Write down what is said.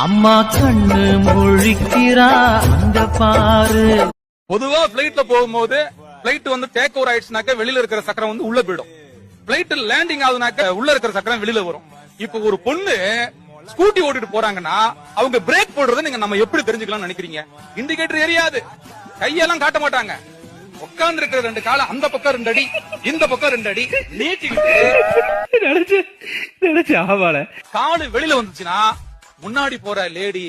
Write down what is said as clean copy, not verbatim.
அம்மா கண்ணு முழிக்கிறா அங்க பாரு. பொதுவா பிளைட்ல போகும்போது பிளைட் வந்து டேக் ஓவர் ஆயிடுச்சுனாக்க வெளியில இருக்கிற சக்கரம் வந்து உள்ள போயிடும். பிளைட் லேண்டிங் ஆகுதுனாக்க உள்ள இருக்கிற சக்கரம் வெளியில வரும். இப்ப ஒரு பொண்ணு ஸ்கூட்டி ஓட்டிட்டு போறாங்கன்னா அவங்க பிரேக் போடுறத நீங்க நம்ம எப்படி தெரிஞ்சுக்கலாம் நினைக்கிறீங்க? இண்டிகேட்டர் எரியாது, கையெல்லாம் காட்ட மாட்டாங்க. உட்கார்ந்து இருக்கிற 2 காலம் அந்த பக்கம் 2 அடி, இந்த பக்கம் 2 அடி நீட்டிக்கிட்டு நினைச்சு ஆவால காலு வெளியில வந்துச்சுன்னா முன்னாடி போற லேடி